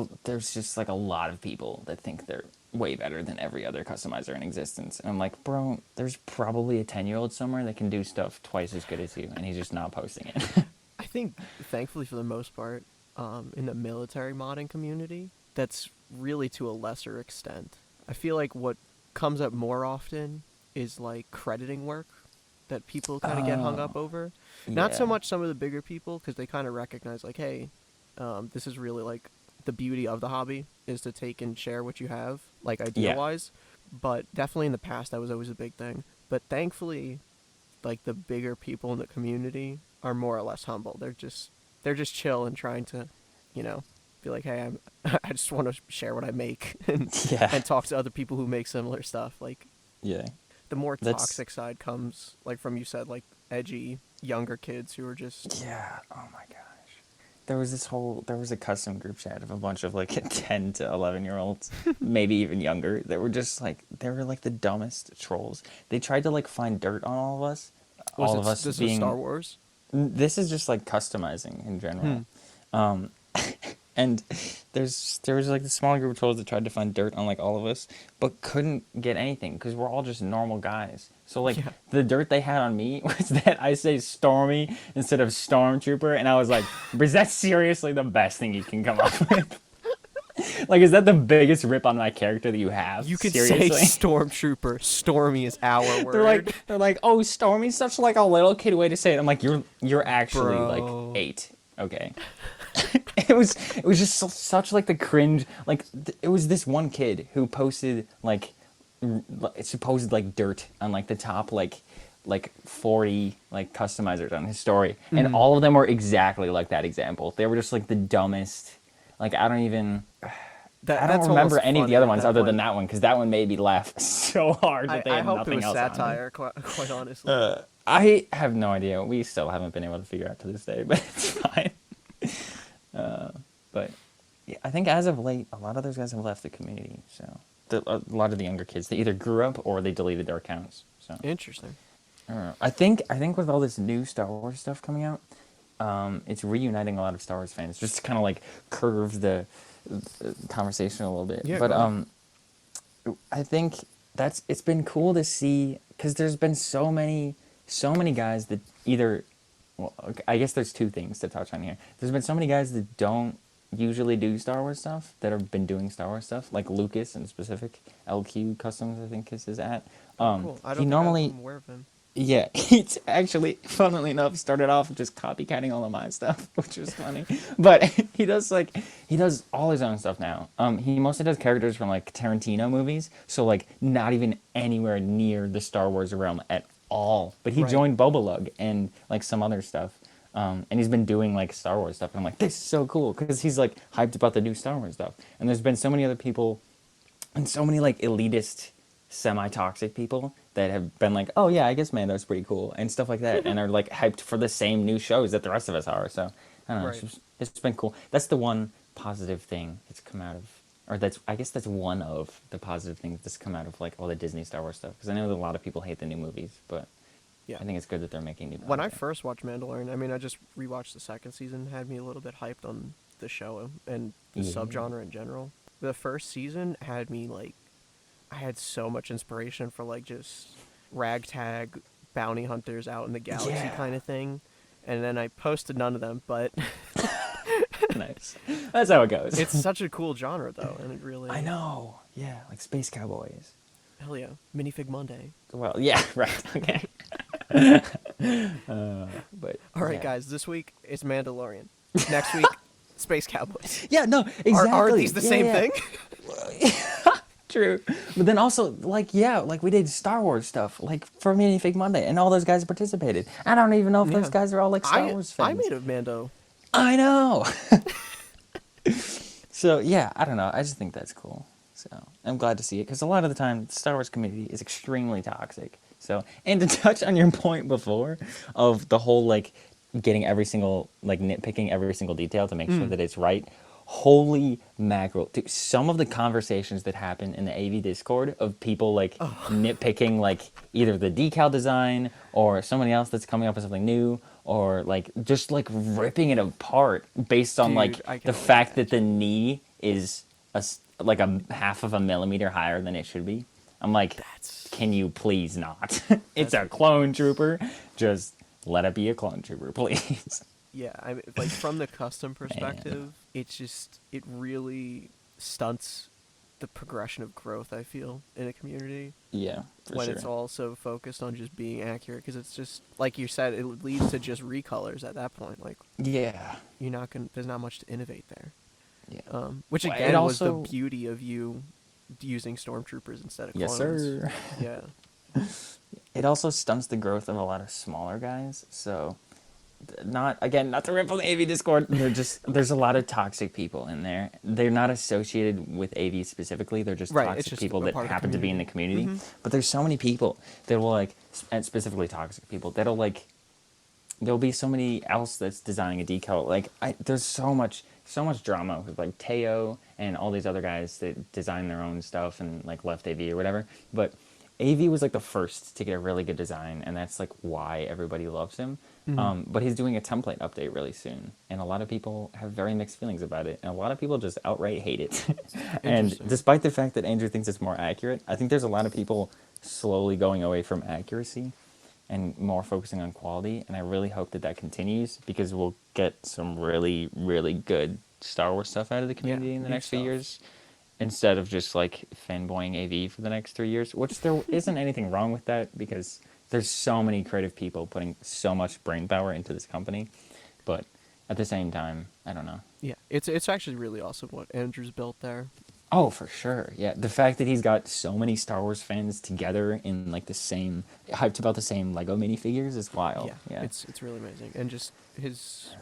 just like a lot of people that think they're way better than every other customizer in existence. And I'm like, bro, there's probably a 10-year-old somewhere that can do stuff twice as good as you, and he's just not posting it. I think, thankfully for the most part, in the military modding community, that's really to a lesser extent. I feel like what comes up more often is like crediting work that people kind of get hung up over. Not so much some of the bigger people, because they kind of recognize like, hey, this is really like the beauty of the hobby is to take and share what you have, like idea-wise. But definitely in the past, that was always a big thing. But thankfully, like the bigger people in the community are more or less humble. They're just they're just chill and trying to, you know, be like, hey, I just want to share what I make Yeah. and talk to other people who make similar stuff. Like Yeah. the more That's toxic side comes, like from you said, like edgy younger kids who are just yeah. Oh my gosh. There was a custom group chat of a bunch of like 10 to 11-year-olds, maybe even younger, that were just like, they were like the dumbest trolls. They tried to like find dirt on all of us, was all it of us this is Star being, Wars? this is just like customizing in Hmm. general. Um, and there was like the smaller group of trolls that tried to find dirt on like all of us, but couldn't get anything because we're all just normal guys. So like Yeah. the dirt they had on me was that I say Stormy instead of Stormtrooper, and I was like, is that seriously the best thing you can come up with? Like, is that the biggest rip on my character that you have? You could say Seriously? Stormtrooper. Stormy is our word. They're like, oh, Stormy's such like a little kid way to say it. I'm like, you're actually like Bro. 8. Okay. It was just such like the cringe, like it was this one kid who posted like supposed like dirt on like the top like 40 like customizers on his story, and all of them were exactly like that example. They were just like the dumbest. Like I don't That's remember almost any of the funny other at ones that other than point. that one, because that one made me laugh so hard that they I had hope it nothing was else on it. satire, quite honestly. I have no idea. We still haven't been able to figure out to this day, but it's fine. But yeah, I think as of late, a lot of those guys have left the community. So a lot of the younger kids, they either grew up or they deleted their accounts. So Interesting. I don't know. I think with all this new Star Wars stuff coming out, it's reuniting a lot of Star Wars fans. Just to kind of like curve the conversation a little bit. Yeah, But go ahead. I think it's been cool to see, because there's been so many guys that either, well, I guess there's two things to touch on here. There's been so many guys that don't usually do Star Wars stuff that have been doing Star Wars stuff, like Lucas in specific. LQ Customs, I think is his at. Oh, cool. I He don't think normally, I'm aware of him. yeah, he's actually, funnily enough, started off just copycatting all of my stuff, which was funny. But he does all his own stuff now. He mostly does characters from like Tarantino movies, so like not even anywhere near the Star Wars realm at all. But he Right. joined Bobalug and like some other stuff. And he's been doing like Star Wars stuff. And I'm like, this is so cool, because he's like hyped about the new Star Wars stuff. And there's been so many other people and so many like elitist, semi-toxic people that have been like, oh yeah, I guess Mando's pretty cool and stuff like that, and are like hyped for the same new shows that the rest of us are. So I don't know, Right. it's been cool. That's the one positive thing that's come out of, or I guess that's one of the positive things that's come out of like all the Disney Star Wars stuff. Because I know that a lot of people hate the new movies, but Yeah. I think it's good that they're making new When I content. first watched Mandalorian, I mean, I just rewatched the second season, had me a little bit hyped on the show and the Yeah. subgenre in general. The first season had me like, I had so much inspiration for like just ragtag bounty hunters out in the galaxy Yeah. kind of thing. And then I posted none of them, but Nice. That's how it goes. it's such a cool genre though, and it really I know. Yeah, like Space Cowboys. hell yeah, Minifig Monday. Well, yeah, right. Okay. But All right, yeah. guys, this week it's Mandalorian. Next week, Space Cowboys. Yeah, no, exactly. Are these the Yeah, same yeah. thing? True. But then also, like, yeah, like we did Star Wars stuff, like for Minifig Monday, and all those guys participated. I don't even know if those Yeah. guys are all like Star I Wars fans. I made a Mando. I know. So yeah, I don't know. I just think that's cool. So I'm glad to see it, because a lot of the time, the Star Wars community is extremely toxic. So, and to touch on your point before of the whole like getting every single, like nitpicking every single detail to make sure that it's right. Holy mackerel. Dude, some of the conversations that happen in the AV Discord of people like nitpicking like either the decal design or somebody else that's coming up with something new, or like just like ripping it apart based on Dude, like I can the only fact that the imagine. knee is like a half of a millimeter higher than it should be. I'm like, That's can you please not? It's a clone trooper. Just let it be a clone trooper, please. yeah. I mean, like from the custom perspective, it really stunts the progression of growth. I feel in a community Yeah, for when sure. it's all so focused on just being accurate, because it's just like you said, it leads to just recolors at that point. Like Yeah. you're not gonna, there's not much to innovate there. Yeah. Which Well, it again was the also- beauty of you using stormtroopers instead of Yes, clones. sir. Yeah. It also stunts the growth of a lot of smaller guys. So, not to rip on the AV Discord. There's a lot of toxic people in there. They're not associated with AV specifically. They're just Right. It's toxic just people a that part of the happen to be in the community. community. Mm-hmm. But there's so many people that will like, and specifically toxic people that'll like. There'll be somebody else that's designing a decal. Like there's so much drama with like Teo and all these other guys that design their own stuff and like left AV or whatever. But AV was like the first to get a really good design, and that's like why everybody loves him. Mm-hmm. But he's doing a template update really soon, and a lot of people have very mixed feelings about it, and a lot of people just outright hate it. And Interesting. despite the fact that Andrew thinks it's more accurate, I think there's a lot of people slowly going away from accuracy and more focusing on quality, and I really hope that that continues because we'll get some really, really good Star Wars stuff out of the Yeah. community in the New next few stuff. years, instead of just like fanboying AV for the next 3 years, which there isn't anything wrong with that because there's so many creative people putting so much brain power into this company, but at the same time, I don't know. Yeah. It's actually really awesome what Andrew's built there. Oh, for sure. Yeah, the fact that he's got so many Star Wars fans together in like the same hyped about the same Lego minifigures is wild. Yeah. Yeah. It's really amazing, and just his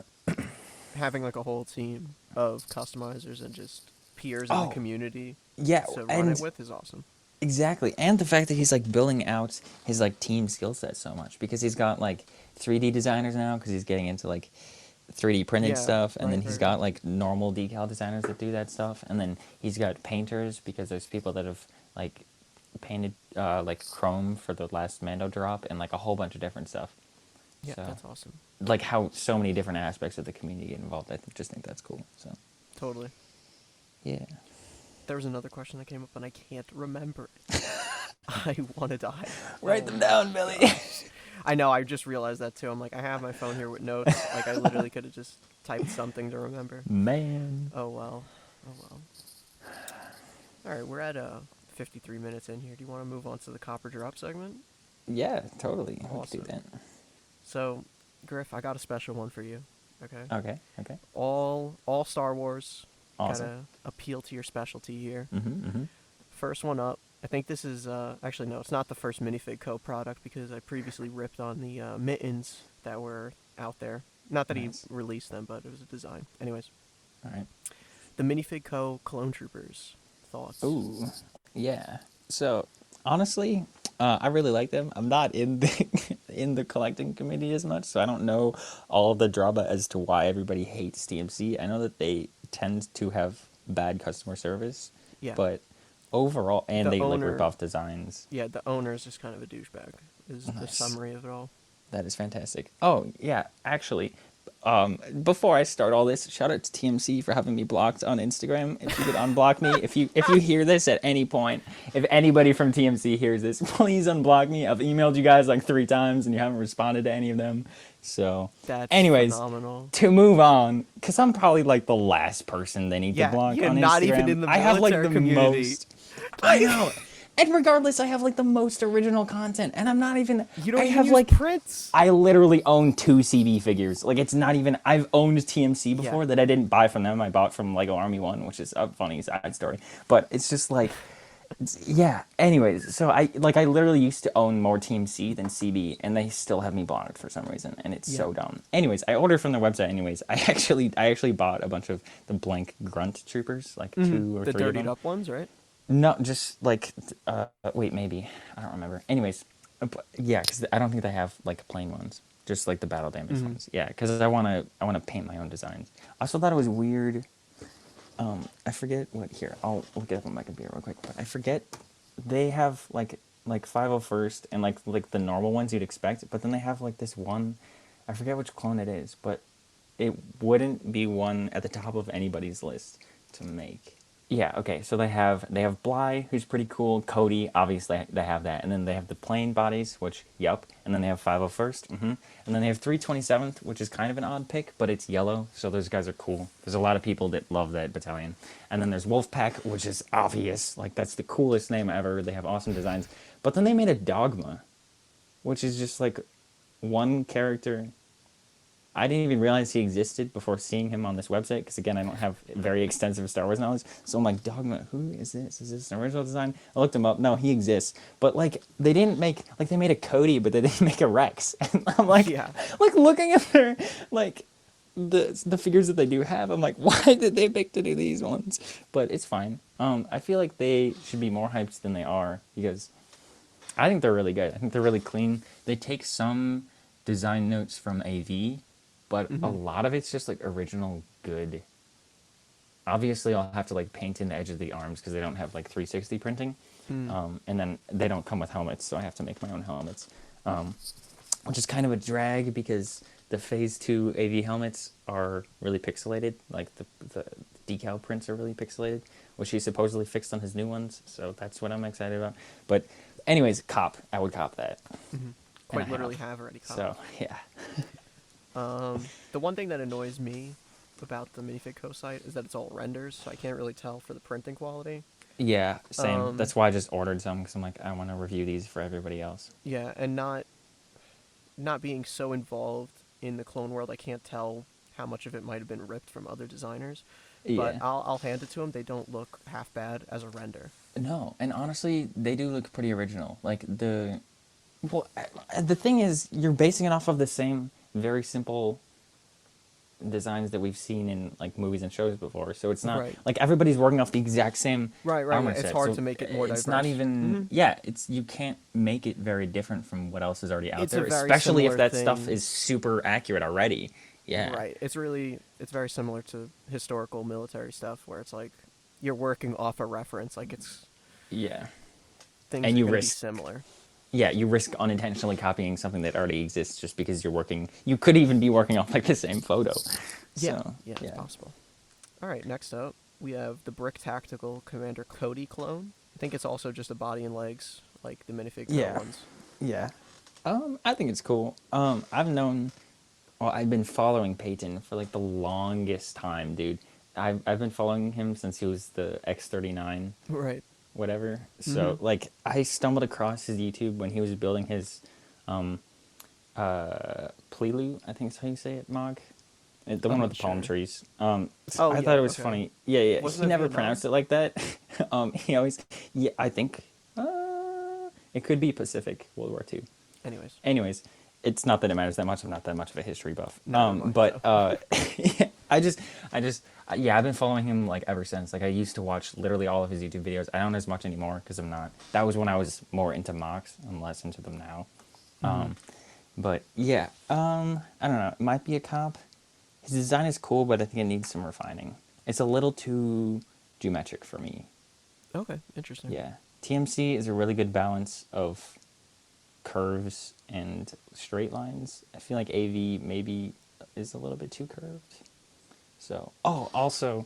having like a whole team of customizers and just peers in the Oh, community yeah, to run it and with is awesome. exactly. And the fact that he's like building out his like team skill set so much because he's got like 3D designers now because he's getting into like 3D printed Yeah. stuff, and then Right. he's Right. got Right. like normal decal designers that do that stuff, and then he's got painters because there's people that have like painted like chrome for the last Mando drop and like a whole bunch of different stuff. Yeah. So That's awesome. like how so many different aspects of the community get involved, just think that's cool. So Totally. yeah. There was another question that came up and I can't remember it. I want to die. Write Oh them my down, Billy. gosh. I know. I just realized that too. I'm like, I have my phone here with notes. Like, I literally could have just typed something to remember. Man. Oh well. Oh well. All right, we're at 53 minutes in here. Do you want to move on to the copper drop segment? Yeah, totally. We could Awesome. do that. So, Griff, I got a special one for you. Okay. Okay. Okay. All Star Wars. Awesome. Gotta appeal to your specialty here. Mm-hmm. First one up. I think this is actually no, it's not the first Minifig Co. product because I previously ripped on the mittens that were out there. Not that Nice. he released them, but it was a design. Anyways, All right. the Minifig Co. Clone Troopers. Thoughts? Ooh. Yeah. So honestly, I really like them. I'm not in the in the collecting committee as much, so I don't know all the drama as to why everybody hates TMC. I know that they tend to have bad customer service, Yeah. but overall, and The they like rip owner- off designs. Yeah, the owner is just kind of a douchebag. Is the Nice. summary of it all. That is fantastic. Oh yeah, actually, before I start all this, shout out to TMC for having me blocked on Instagram. If you could unblock me, if you hear this at any point, if anybody from TMC hears this, please unblock me. I've emailed you guys like 3 times and you haven't responded to any of them. So, That's anyways, phenomenal. to move on, because I'm probably like the last person they need Yeah, to block you're on Instagram. not even in the I have like military the community. most. I know. And regardless, I have like the most original content, and I'm not even. You don't I even have use like prints. I literally own 2 CB figures. Like, it's not even... I've owned TMC before Yeah. that I didn't buy from them. I bought from Lego Army 1, which is a funny side story. But it's just like... yeah. Anyways, so I literally used to own more TMC than CB, and they still have me blocked for some reason, and it's so Yeah. dumb. Anyways, I ordered from their website anyways. I actually bought a bunch of the blank grunt troopers, like 2 or The 3 of dirtied them. up ones, right? No, just like, wait, maybe. I don't remember. Anyways, yeah, because I don't think they have like plain ones, just like the battle damage ones. Yeah, because I wanna paint my own designs. I also thought it was weird. I forget what here. I'll look it up on my computer real quick. But I forget they have like 501st and like the normal ones you'd expect, but then they have like this one. I forget which clone it is, but it wouldn't be one at the top of anybody's list to make. Yeah, okay, so they have Bly, who's pretty cool. Cody, obviously they have that. And then they have the plain bodies, which, yup. And then they have 501st, And then they have 327th, which is kind of an odd pick, but it's yellow, so those guys are cool. There's a lot of people that love that battalion. And then there's Wolfpack, which is obvious. Like, that's the coolest name ever. They have awesome designs. But then they made a Dogma, which is just, like, one character I didn't even realize he existed before seeing him on this website. Because again, I don't have very extensive Star Wars knowledge. So I'm like, Dogma, who is this? Is this an original design? I looked him up. No, he exists. But like, they didn't make like they made a Cody, but they didn't make a Rex. And I'm like, Yeah. like looking at their like the figures that they do have. I'm like, why did they pick to do these ones? But it's fine. I feel like they should be more hyped than they are because I think they're really good. I think they're really clean. They take some design notes from AV, but a lot of it's just like original good. Obviously, I'll have to like paint in the edge of the arms because they don't have like 360 printing, and then they don't come with helmets, so I have to make my own helmets, which is kind of a drag because the Phase 2 AV helmets are really pixelated. Like the decal prints are really pixelated, which he supposedly fixed on his new ones. So that's what I'm excited about. But anyways, I would cop that. Quite literally have already copped. So yeah. The one thing that annoys me about the Minifig Co site is that it's all renders, so I can't really tell for the printing quality. Yeah, same. That's why I just ordered some because I'm like, I want to review these for everybody else. Yeah, and not being so involved in the clone world, I can't tell how much of it might have been ripped from other designers. But Yeah. I'll hand it to them. They don't look half bad as a render. No, and honestly, they do look pretty original. Like the thing is, you're basing it off of the same very simple designs that we've seen in like movies and shows before. So it's not Right. like everybody's working off the exact same Right. armor It's set. hard So to make it more it's diverse. not even you can't make it very different from what else is already out It's a there, very especially if similar that stuff thing. is super accurate already. Yeah. Right. It's very similar to historical military stuff where it's like you're working off a reference. Like it's Yeah. things And are you going to be risk similar. Yeah, you risk unintentionally copying something that already exists just because you could even be working off like the same photo. Yeah. So, Yeah. It's possible. All right. Next up, we have the Brick Tactical Commander Cody clone. I think it's also just a body and legs, like the minifig Yeah. ones. Yeah. I think it's cool. I've been following Peyton for like the longest time, dude. I've been following him since he was the X39 Right. whatever. So like I stumbled across his YouTube when he was building his Plilu, I think is how you say it, Mog. The one I'm with not the palm sure. trees. Oh, I yeah, thought it was okay. funny. Yeah, yeah. Wasn't He it never Vietnam? pronounced it like that. He always, yeah, I think it could be Pacific World War II. Anyways, it's not that it matters that much. I'm not that much of a history buff. Never mind, But so. yeah, yeah, I've been following him like ever since. Like I used to watch literally all of his YouTube videos. I don't as much anymore because I'm not. That was when I was more into mocks. I'm less into them now. But yeah, I don't know. It might be a cop. His design is cool, but I think it needs some refining. It's a little too geometric for me. Okay, interesting. Yeah, TMC is a really good balance of curves and straight lines. I feel like AV maybe is a little bit too curved. So, also,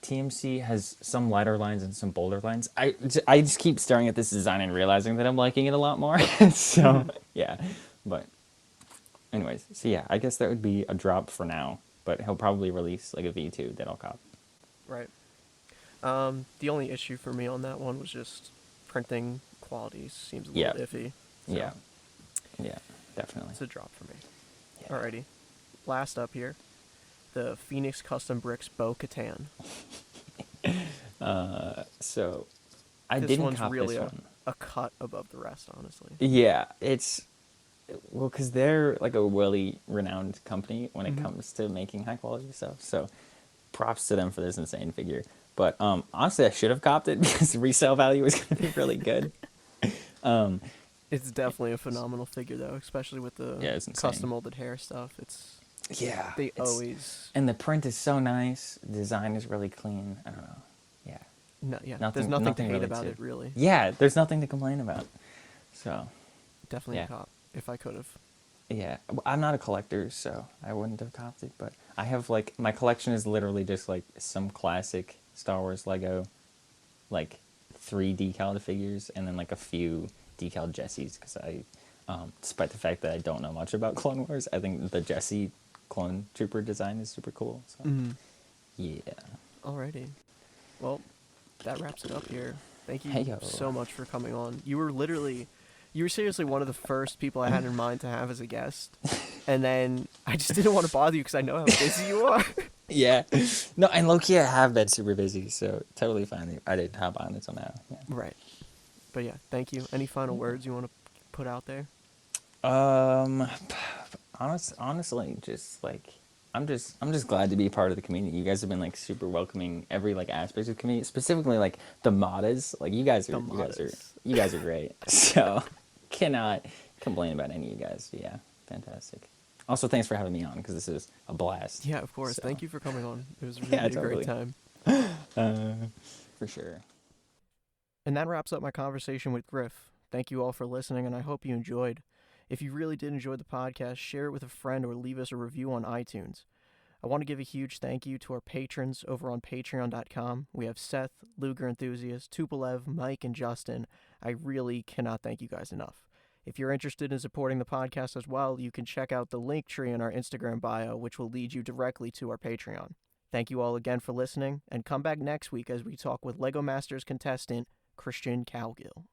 TMC has some lighter lines and some bolder lines. I just keep staring at this design and realizing that I'm liking it a lot more. So, yeah. But, anyways, so yeah, I guess that would be a drop for now. But he'll probably release like a V2 that I'll cop. Right. The only issue for me on that one was just printing quality seems a little iffy. So Yeah. Yeah, definitely. it's a drop for me. Yeah. Alrighty. Last up here, the Phoenix Custom Bricks Bo-Katan. So, I This didn't one's cop really this one. a cut above the rest, honestly. Yeah, because they're like a really renowned company when it comes to making high quality stuff. So props to them for this insane figure. But honestly, I should have copped it because the resale value is going to be really good. It's definitely a phenomenal figure, though, especially with the It's insane. custom molded hair stuff. Yeah. Always. And the print is so nice. The design is really clean. I don't know. Yeah. There's nothing to hate really about it, really. Yeah, there's nothing to complain about. So. Definitely Yeah. a cop, if I could have. Yeah, I'm not a collector, so I wouldn't have copped it. But I have like my collection is literally just like some classic Star Wars Lego, like 3 decaled figures, and then like a few decaled Jessies. Because despite the fact that I don't know much about Clone Wars, I think the Jessie clone trooper design is super cool. So yeah. Alrighty. Well, that wraps it up here. Thank you Heyo. so much for coming on. You were literally You were seriously one of the first people I had in mind to have as a guest. And then I just didn't want to bother you because I know how busy you are. Yeah. No, and low-key I have been super busy, so totally fine. I didn't hop on until now. Yeah. Right. But yeah, thank you. Any final words you want to put out there? Um, honestly, just like I'm just glad to be part of the community. You guys have been like super welcoming every like aspect of the community, specifically like the modders. Like The modders. you guys are great. So cannot complain about any of you guys. Yeah, fantastic. Also, thanks for having me on because this is a blast. Yeah, of course. So, Thank you for coming on. It was really yeah, a totally. great time. For sure. And that wraps up my conversation with Grif. Thank you all for listening, and I hope you enjoyed. If you really did enjoy the podcast, share it with a friend or leave us a review on iTunes. I want to give a huge thank you to our patrons over on patreon.com. We have Seth, Luger Enthusiast, Tupolev, Mike, and Justin. I really cannot thank you guys enough. If you're interested in supporting the podcast as well, you can check out the link tree in our Instagram bio, which will lead you directly to our Patreon. Thank you all again for listening, and come back next week as we talk with LEGO Masters contestant Christian Cowgill.